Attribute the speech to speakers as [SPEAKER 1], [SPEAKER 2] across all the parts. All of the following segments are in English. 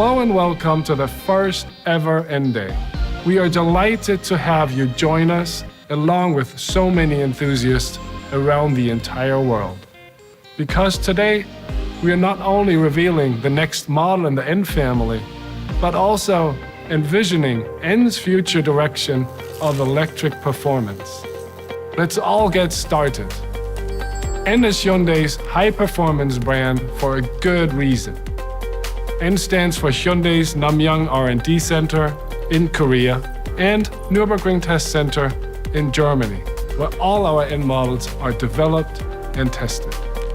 [SPEAKER 1] Hello and welcome to the first ever N Day. We are delighted to have you join us along with so many enthusiasts around the entire world. Because today, we are not only revealing the next model in the N family, but also envisioning N's future direction of electric performance. Let's all get started. N is Hyundai's high-performance brand for a good reason. N stands for Hyundai's Namyang R&D Center in Korea and Nürburgring Test Center in Germany, where all our N models are developed and tested.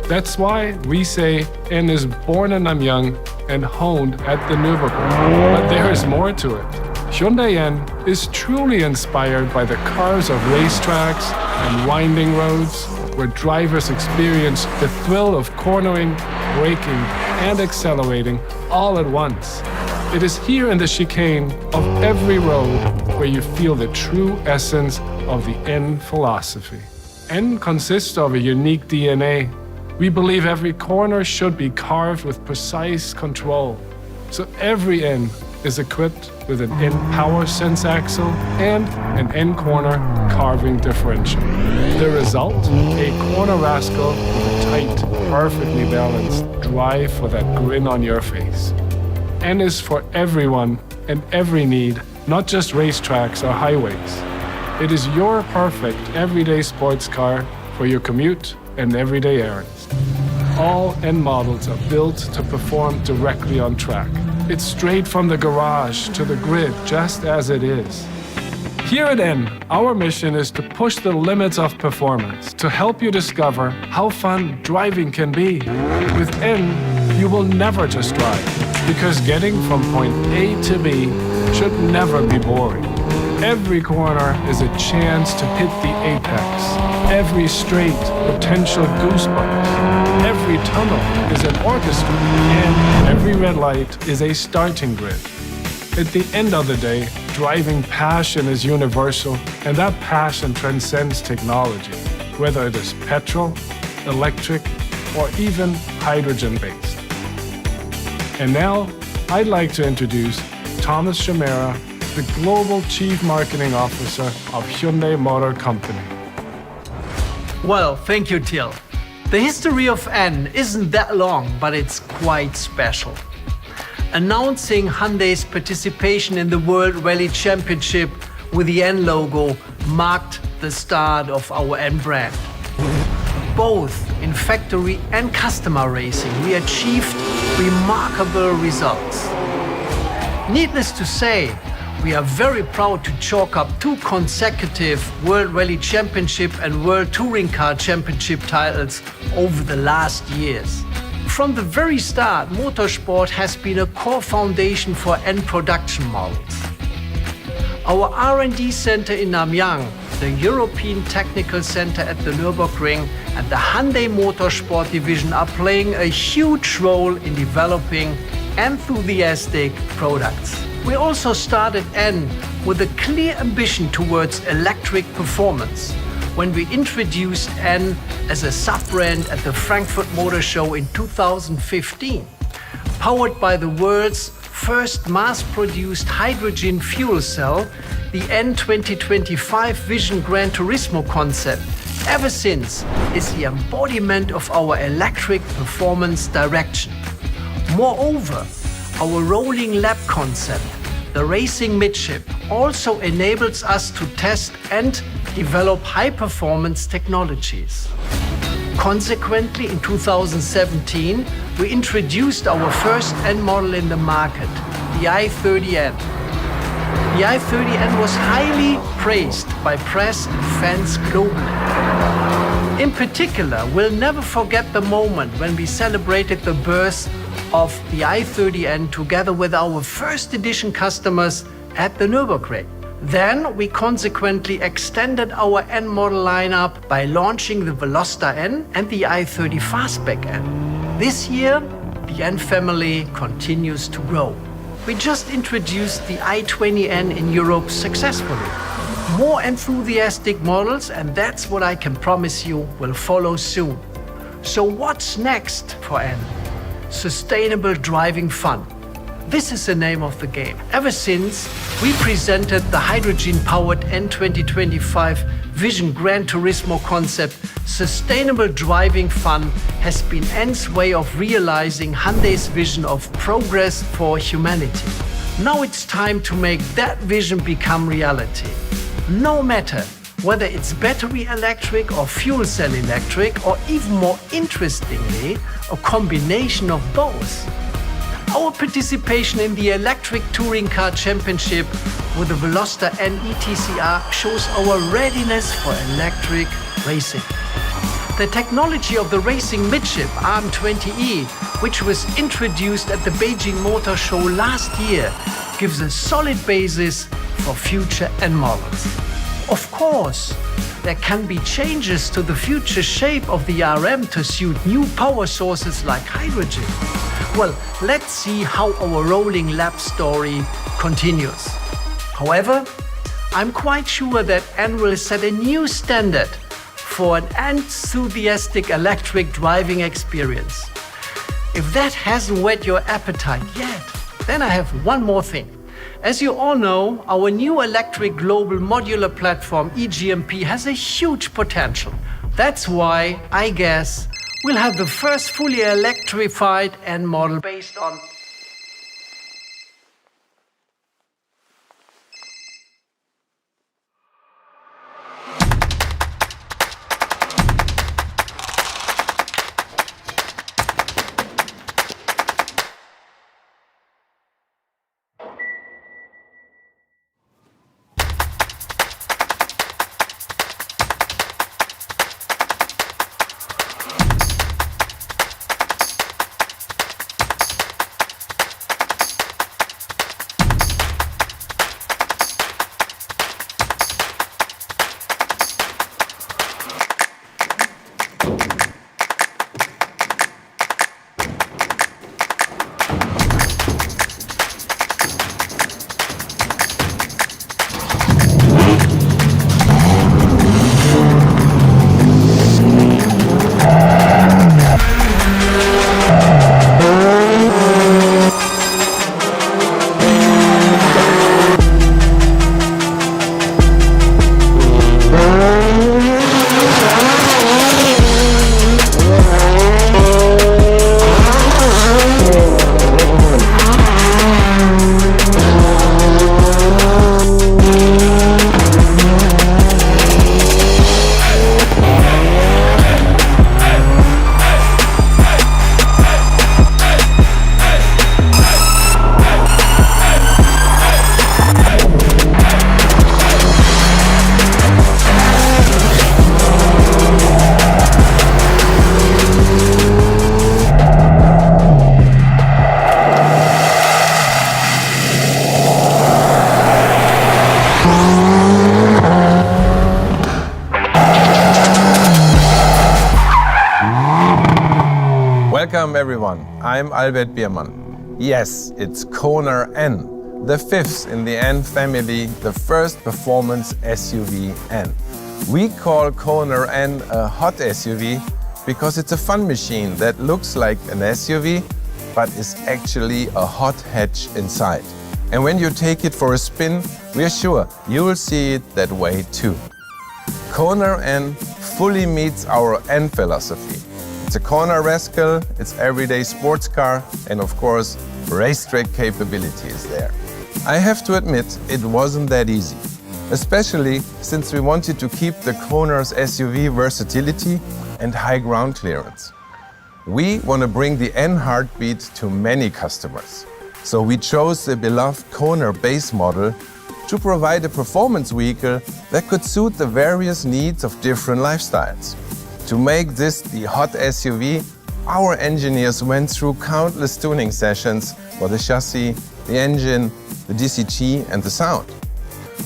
[SPEAKER 1] That's why we say N is born in Namyang and honed at the Nürburgring. But there is more to it. Hyundai N is truly inspired by the cars of racetracks and winding roads, where drivers experience the thrill of cornering, braking, and accelerating all at once. It is here in the chicane of every road where you feel the true essence of the N philosophy. N consists of a unique DNA. We believe every corner should be carved with precise control. So every N is equipped with an N power sense axle and an N corner carving differential. The result? A corner rascal with a tight, perfectly balanced drive for that grin on your face. N is for everyone and every need, not just racetracks or highways. It is your perfect everyday sports car for your commute and everyday errands. All N models are built to perform directly on track. It's straight from the garage to the grid, just as it is. Here at N, our mission is to push the limits of performance, to help you discover how fun driving can be. With N, you will never just drive, because getting from point A to B should never be boring. Every corner is a chance to hit the apex. Every straight, potential goosebumps. Every tunnel is an orchestra, and every red light is a starting grid. At the end of the day, driving passion is universal, and that passion transcends technology, whether it is petrol, electric, or even hydrogen-based. And now, I'd like to introduce Thomas Shamera, the Global Chief Marketing Officer of Hyundai Motor Company.
[SPEAKER 2] Well, thank you, Till. The history of N isn't that long, but it's quite special. Announcing Hyundai's participation in the World Rally Championship with the N logo marked the start of our N brand. Both in factory and customer racing, we achieved remarkable results. Needless to say, we are very proud to chalk up 2 consecutive World Rally Championship and World Touring Car Championship titles over the last years. From the very start, motorsport has been a core foundation for N production models. Our R&D center in Namyang, the European Technical Center at the Nürburgring, and the Hyundai Motorsport division are playing a huge role in developing enthusiastic products. We also started N with a clear ambition towards electric performance when we introduced N as a sub-brand at the Frankfurt Motor Show in 2015. Powered by the world's first mass-produced hydrogen fuel cell, the N 2025 Vision Gran Turismo concept, ever since, is the embodiment of our electric performance direction. Moreover, our rolling lab concept, the racing midship, also enables us to test and develop high-performance technologies. Consequently, in 2017, we introduced our first N model in the market, the i30N. The i30N was highly praised by press and fans globally. In particular, we'll never forget the moment when we celebrated the birth of the i30N together with our first edition customers at the Nürburgring. Then we consequently extended our N model lineup by launching the Veloster N and the i30 Fastback N. This year, the N family continues to grow. We just introduced the i20N in Europe successfully. More enthusiastic models, and that's what I can promise you will follow soon. So what's next for N? Sustainable driving fun. This is the name of the game. Ever since we presented the hydrogen-powered N2025 Vision Gran Turismo concept, sustainable driving fun has been N's way of realizing Hyundai's vision of progress for humanity. Now it's time to make that vision become reality. No matter whether it's battery electric or fuel cell electric, or even more interestingly, a combination of both. Our participation in the Electric Touring Car Championship with the Veloster N ETCR shows our readiness for electric racing. The technology of the racing midship AM20E, which was introduced at the Beijing Motor Show last year, gives a solid basis for future N models. Of course, there can be changes to the future shape of the RM to suit new power sources like hydrogen. Well, let's see how our rolling lap story continues. However, I'm quite sure that N will set a new standard for an enthusiastic electric driving experience. If that hasn't whet your appetite yet, then I have one more thing. As you all know, our new electric global modular platform EGMP has a huge potential. That's why, I guess, we'll have the first fully electrified N model based on
[SPEAKER 3] Welcome everyone, I'm Albert Biermann. Yes, it's Kona N, the fifth in the N family, the first performance SUV N. We call Kona N a hot SUV because it's a fun machine that looks like an SUV, but is actually a hot hatch inside. And when you take it for a spin, we are sure you will see it that way too. Kona N fully meets our N philosophy. It's a corner rascal, it's everyday sports car, and of course, racetrack capability is there. I have to admit, it wasn't that easy, especially since we wanted to keep the Kona's SUV versatility and high ground clearance. We want to bring the N heartbeat to many customers. So we chose the beloved Kona base model to provide a performance vehicle that could suit the various needs of different lifestyles. To make this the hot SUV, our engineers went through countless tuning sessions for the chassis, the engine, the DCT and the sound.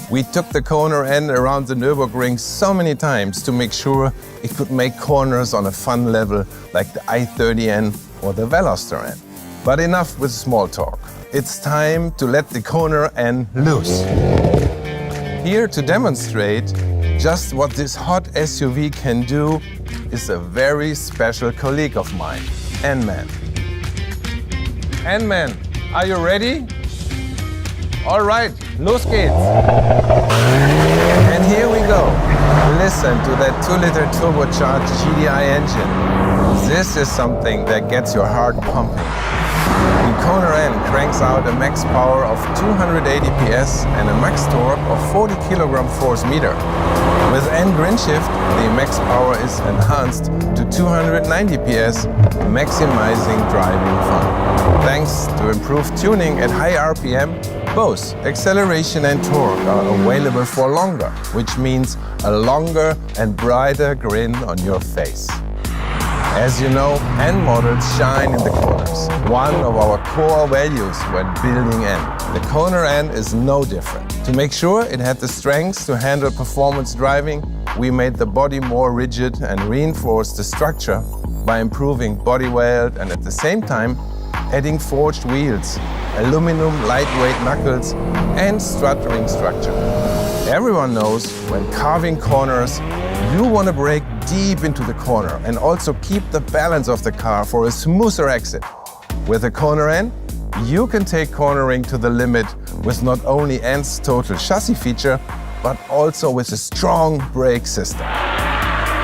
[SPEAKER 3] We took the Kona N around the Nürburgring so many times to make sure it could make corners on a fun level like the i30N or the Veloster N. But enough with small talk. It's time to let the Kona N loose. Here to demonstrate just what this hot SUV can do is a very special colleague of mine, N-Man. N-Man, Are you ready? All right, los geht's. And here we go. Listen to that 2-liter turbocharged GDI engine. This is something that gets your heart pumping. The Kona N cranks out a max power of 280 PS and a max torque of 40 kg force meter. With N grin shift, the max power is enhanced to 290 PS, maximizing driving fun. Thanks to improved tuning at high RPM, both acceleration and torque are available for longer, which means a longer and brighter grin on your face. As you know, N models shine in the corners, one of our core values when building N. The Kona N is no different. To make sure it had the strength to handle performance driving, we made the body more rigid and reinforced the structure by improving body weight and at the same time adding forged wheels, aluminum lightweight knuckles and strut-ring structure. Everyone knows when carving corners, you want to brake deep into the corner and also keep the balance of the car for a smoother exit. With the Kona N, you can take cornering to the limit with not only N's total chassis feature, but also with a strong brake system.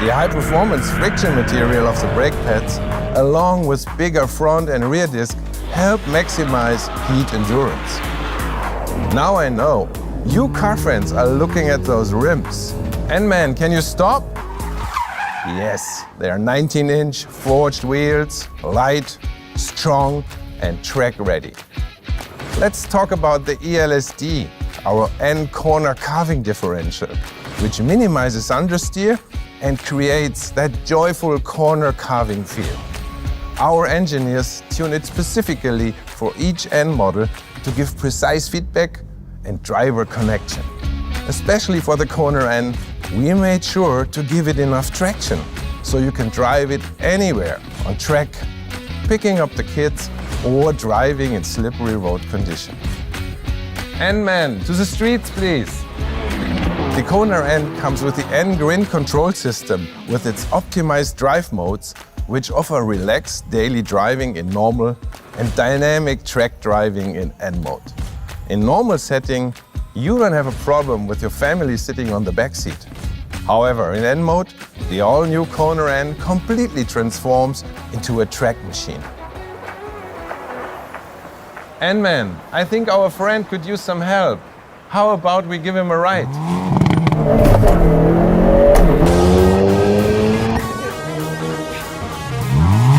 [SPEAKER 3] The high-performance friction material of the brake pads, along with bigger front and rear disc, help maximize heat endurance. Now I know, you car friends are looking at those rims. And man, can you stop? Yes, they are 19-inch forged wheels, light, strong, and track ready. Let's talk about the ELSD, our N corner carving differential, which minimizes understeer and creates that joyful corner carving feel. Our engineers tune it specifically for each N model to give precise feedback and driver connection. Especially for the Kona N, we made sure to give it enough traction so you can drive it anywhere, on track, picking up the kids, or driving in slippery road condition. N-Man, to the streets, please. The Kona N comes with the N-Grin control system with its optimized drive modes, which offer relaxed daily driving in normal and dynamic track driving in N mode. In normal setting, you don't have a problem with your family sitting on the back seat. However, in N mode, the all-new Kona N completely transforms into a track machine. N-Man, I think our friend could use some help. How about we give him a ride?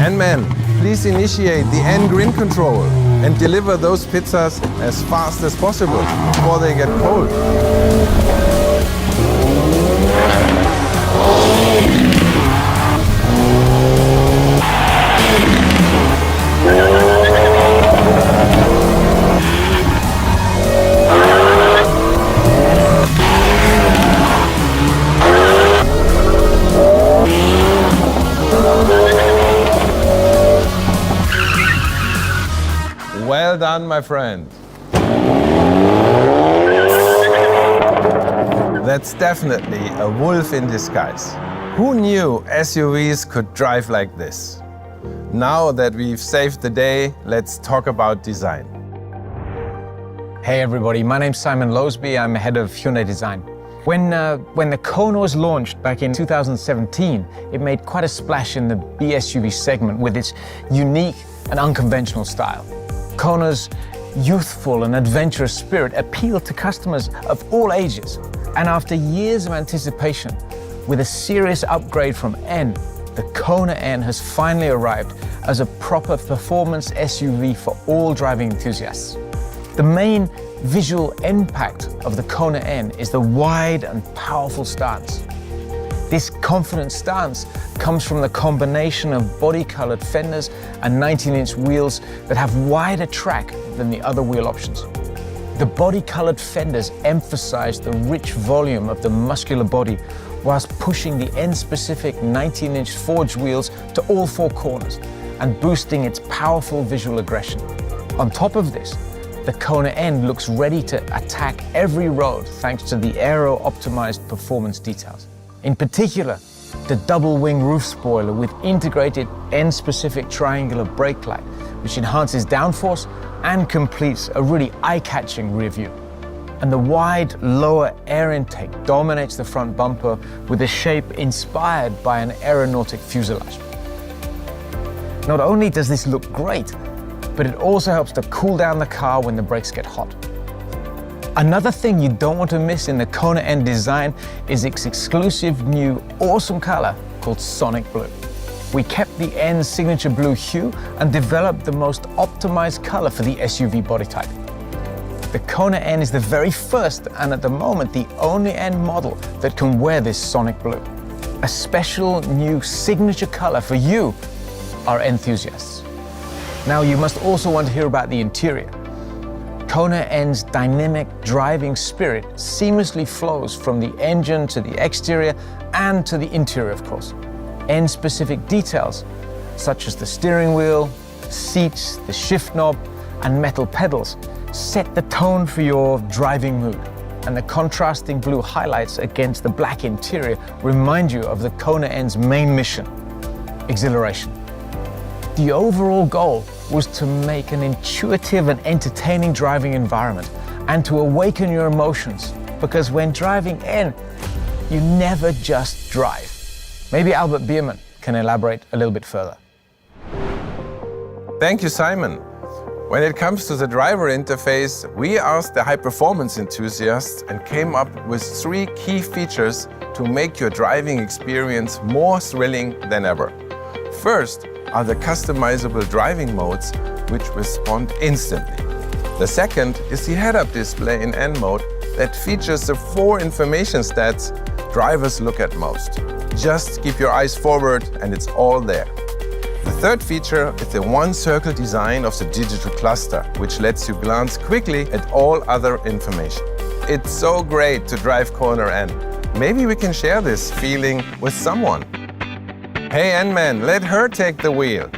[SPEAKER 3] N-Man, please initiate the N-Grin control and deliver those pizzas as fast as possible before they get cold. Well done, my friend. That's definitely a wolf in disguise. Who knew SUVs could drive like this? Now that we've saved the day, let's talk about design.
[SPEAKER 4] Hey everybody, my name's Simon Loseby. I'm head of Hyundai Design. When the Kona was launched back in 2017, it made quite a splash in the BSUV segment with its unique and unconventional style. Kona's youthful and adventurous spirit appealed to customers of all ages. And after years of anticipation, with a serious upgrade from N, the Kona N has finally arrived as a proper performance SUV for all driving enthusiasts. The main visual impact of the Kona N is the wide and powerful stance. This confident stance comes from the combination of body-colored fenders and 19-inch wheels that have wider track than the other wheel options. The body-colored fenders emphasize the rich volume of the muscular body whilst pushing the N-specific 19-inch forged wheels to all four corners and boosting its powerful visual aggression. On top of this, the Kona N looks ready to attack every road thanks to the aero-optimized performance details. In particular, the double wing roof spoiler with integrated N-specific triangular brake light, which enhances downforce and completes a really eye-catching rear view. And the wide lower air intake dominates the front bumper with a shape inspired by an aeronautic fuselage. Not only does this look great, but it also helps to cool down the car when the brakes get hot. Another thing you don't want to miss in the Kona N design is its exclusive new awesome color called Sonic Blue. We kept the N's signature blue hue and developed the most optimized color for the SUV body type. The Kona N is the very first and at the moment the only N model that can wear this Sonic Blue. A special new signature color for you, our enthusiasts. Now you must also want to hear about the interior. Kona N's dynamic driving spirit seamlessly flows from the engine to the exterior and to the interior, of course. N-specific details, such as the steering wheel, seats, the shift knob, and metal pedals, set the tone for your driving mood. And the contrasting blue highlights against the black interior remind you of the Kona N's main mission, exhilaration. The overall goal was to make an intuitive and entertaining driving environment and to awaken your emotions, because when driving N, you never just drive. Maybe Albert Biermann can elaborate a little bit further.
[SPEAKER 3] Thank you, Simon. When it comes to the driver interface, we asked the high-performance enthusiasts and came up with 3 key features to make your driving experience more thrilling than ever. First are the customizable driving modes, which respond instantly. The second is the head-up display in N mode that features the 4 information stats drivers look at most. Just keep your eyes forward and it's all there. The third feature is the one-circle design of the digital cluster, which lets you glance quickly at all other information. It's so great to drive Kona N. Maybe we can share this feeling with someone. Hey N-Man, let her take the wheel.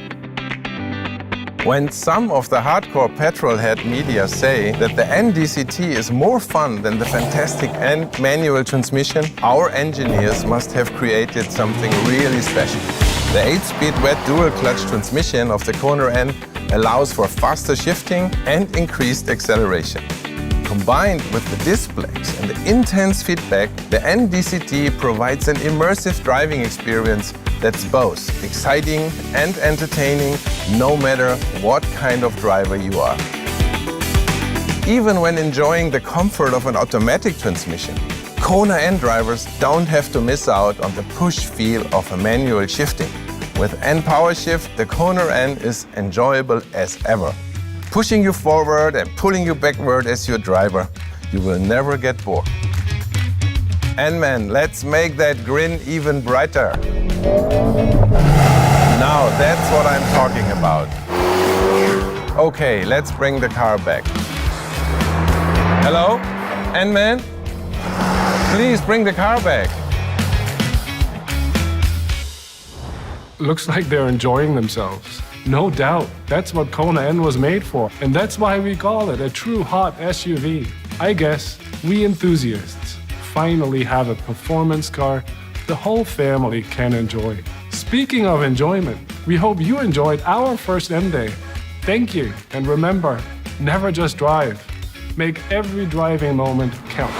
[SPEAKER 3] When some of the hardcore petrolhead media say that the NDCT is more fun than the fantastic N manual transmission, our engineers must have created something really special. The 8-speed wet dual-clutch transmission of the Kona N allows for faster shifting and increased acceleration. Combined with the displays and the intense feedback, the NDCT provides an immersive driving experience that's both exciting and entertaining, no matter what kind of driver you are. Even when enjoying the comfort of an automatic transmission, Kona N drivers don't have to miss out on the push feel of a manual shifting. With N Power Shift, the Kona N is enjoyable as ever. Pushing you forward and pulling you backward as your driver, you will never get bored. N-Man, let's make that grin even brighter. Now that's what I'm talking about. Okay, let's bring the car back. Hello? N-Man? Please bring the car back.
[SPEAKER 1] Looks like they're enjoying themselves. No doubt, that's what Kona N was made for, and that's why we call it a true hot SUV. I guess we enthusiasts finally have a performance car the whole family can enjoy. Speaking of enjoyment, we hope you enjoyed our first N Day. Thank you, and remember, never just drive. Make every driving moment count.